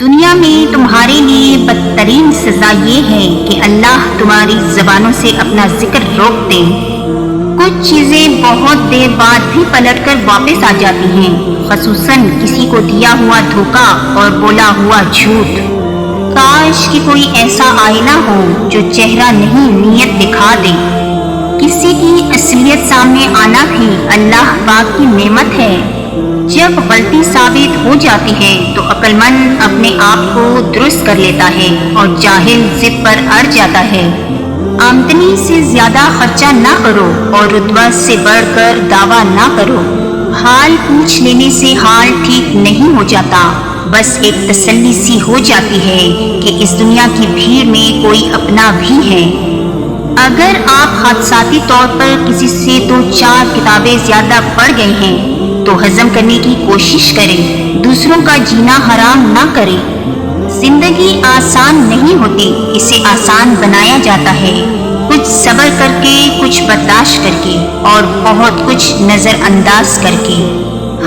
دنیا میں تمہارے لیے بدترین سزا یہ ہے کہ اللہ تمہاری زبانوں سے اپنا ذکر روک دے۔ کچھ چیزیں بہت دیر بعد بھی پلٹ کر واپس آ جاتی ہیں، خصوصاً کسی کو دیا ہوا دھوکہ اور بولا ہوا جھوٹ۔ کاش کہ کوئی ایسا آئینہ ہو جو چہرہ نہیں نیت دکھا دے۔ کسی کی اصلیت سامنے آنا بھی اللہ پاک کی نعمت ہے۔ جب غلطی ثابت ہو جاتی ہے تو عقل مند اپنے آپ کو درست کر لیتا ہے اور جاہل ضد پر اڑ جاتا ہے۔ آمدنی سے زیادہ خرچہ نہ کرو اور رتبہ سے بڑھ کر دعویٰ نہ کرو۔ حال پوچھ لینے سے حال ٹھیک نہیں ہو جاتا، بس ایک تسلی سی ہو جاتی ہے کہ اس دنیا کی بھیڑ میں کوئی اپنا بھی ہے۔ اگر آپ حادثاتی طور پر کسی سے 2-4 کتابیں زیادہ پڑھ گئے ہیں تو ہضم کرنے کی کوشش کریں، دوسروں کا جینا حرام نہ کریں۔ زندگی آسان نہیں ہوتی، اسے آسان بنایا جاتا ہے، کچھ صبر کر کے، کچھ برداشت کر کے اور بہت کچھ نظر انداز کر کے۔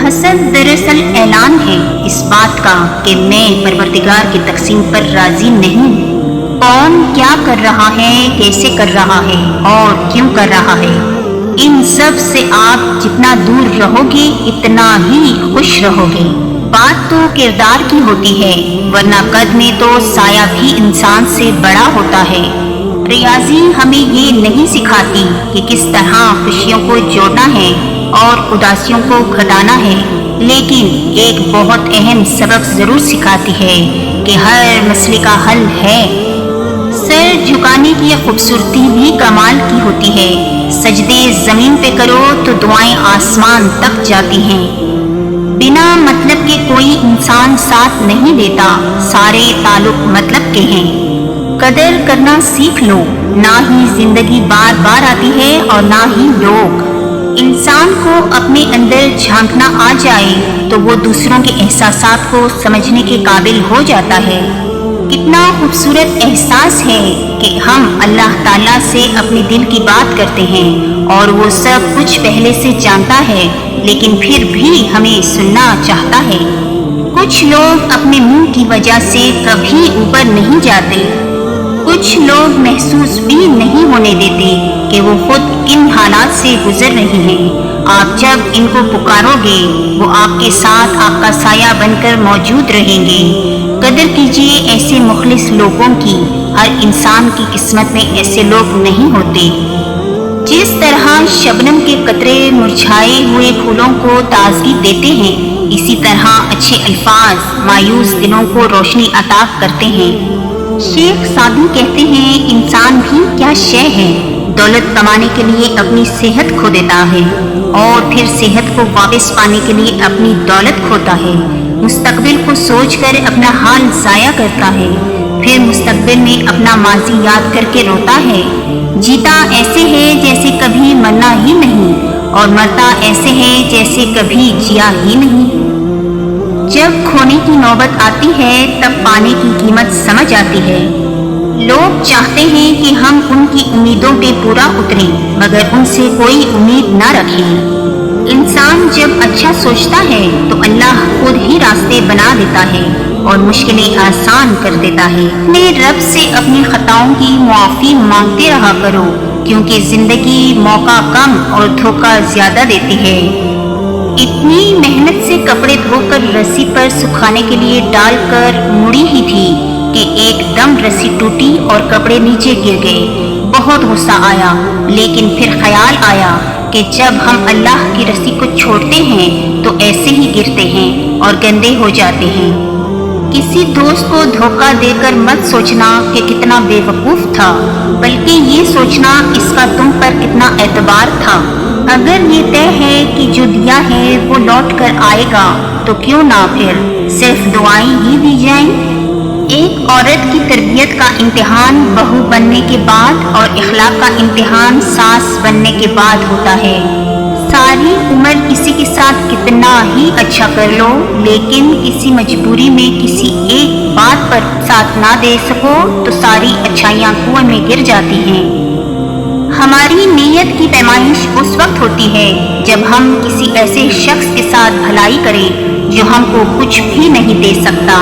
حسد دراصل اعلان ہے اس بات کا کہ میں پروردگار کی تقسیم پر راضی نہیں۔ کون کیا کر رہا ہے، کیسے کر رہا ہے اور کیوں کر رہا ہے، ان سب سے آپ جتنا دور رہو گے اتنا ہی خوش رہو گے۔ بات تو کردار کی ہوتی ہے، ورنہ قد میں تو سایہ بھی انسان سے بڑا ہوتا ہے۔ ریاضی ہمیں یہ نہیں سکھاتی کہ کس طرح خوشیوں کو جوڑنا ہے اور اداسیوں کو گھٹانا ہے، لیکن ایک بہت اہم سبق ضرور سکھاتی ہے کہ ہر مسئلے کا حل ہے۔ سر جھکانے کی خوبصورتی بھی کمال کی ہوتی ہے، سجدے زمین پہ کرو تو دعائیں آسمان تک جاتی ہیں۔ بنا مطلب کے کوئی انسان ساتھ نہیں دیتا، سارے تعلق مطلب کے ہیں۔ قدر کرنا سیکھ لو، نہ ہی زندگی بار بار آتی ہے اور نہ ہی لوگ۔ انسان کو اپنے اندر جھانکنا آ جائے تو وہ دوسروں کے احساسات کو سمجھنے کے قابل ہو جاتا ہے۔ کتنا خوبصورت احساس ہے کہ ہم اللہ تعالیٰ سے اپنے دل کی بات کرتے ہیں اور وہ سب کچھ پہلے سے جانتا ہے، لیکن پھر بھی ہمیں سننا چاہتا ہے۔ کچھ لوگ اپنے منہ کی وجہ سے کبھی اوپر نہیں جاتے، کچھ لوگ محسوس بھی نہیں ہونے دیتے کہ وہ خود کن حالات سے گزر رہے ہیں۔ آپ جب ان کو پکارو گے وہ آپ کے ساتھ آپ کا سایہ بن کر موجود رہیں گے۔ قدر کیجیے ایسے مخلص لوگوں کی، ہر انسان کی قسمت میں ایسے لوگ نہیں ہوتے۔ جس طرح شبنم کے قطرے مرجھائے ہوئے پھولوں کو تازگی دیتے ہیں، اسی طرح اچھے الفاظ مایوس دلوں کو روشنی عطا کرتے ہیں۔ شیخ سعدی کہتے ہیں انسان بھی کیا شے ہے، دولت کمانے کے لیے اپنی صحت کھو دیتا ہے اور پھر صحت کو واپس پانے کے لیے اپنی دولت کھوتا ہے، مستقبل کو سوچ کر اپنا حال ضائع کرتا ہے، پھر مستقبل میں اپنا ماضی یاد کر کے روتا ہے۔ جیتا ایسے ہے جیسے کبھی مرنا ہی نہیں اور مرتا ایسے ہے جیسے کبھی جیا ہی نہیں۔ جب کھونے کی نوبت آتی ہے تب پانے کی قیمت سمجھ آتی ہے۔ لوگ چاہتے ہیں کہ ہم ان کی امیدوں پہ پورا اتریں مگر ان سے کوئی امید نہ رکھیں۔ انسان جب اچھا سوچتا ہے تو اللہ خود ہی راستے بنا دیتا ہے اور مشکلیں آسان کر دیتا ہے۔ اپنے رب سے اپنی خطاؤں کی معافی مانگتے رہا کرو، کیونکہ زندگی موقع کم اور دھوکہ زیادہ دیتی ہے۔ اتنی محنت سے کپڑے دھو کر رسی پر سکھانے کے لیے ڈال کر مڑی ہی تھی کہ ایک دم رسی ٹوٹی اور کپڑے نیچے گر گئے۔ بہت غصہ آیا، لیکن پھر خیال آیا کہ جب ہم اللہ کی رسی کو چھوڑتے ہیں تو ایسے ہی گرتے ہیں اور گندے ہو جاتے ہیں۔ کسی دوست کو دھوکہ دے کر مت سوچنا کہ کتنا بے وقوف تھا، بلکہ یہ سوچنا اس کا تم پر کتنا اعتبار تھا۔ اگر یہ طے ہے کہ جو دیا ہے وہ لوٹ کر آئے گا تو کیوں نہ پھر صرف دعائیں ہی دی جائیں۔ ایک عورت کی تربیت کا امتحان بہو بننے کے بعد اور اخلاق کا امتحان ساس بننے کے بعد ہوتا ہے۔ ساری عمر کسی کے ساتھ کتنا ہی اچھا کر لو، لیکن کسی مجبوری میں کسی ایک بات پر ساتھ نہ دے سکو تو ساری اچھائیاں کنویں میں گر جاتی ہیں۔ ہماری نیت کی پیمائش اس وقت ہوتی ہے جب ہم کسی ایسے شخص کے ساتھ بھلائی کریں جو ہم کو کچھ بھی نہیں دے سکتا۔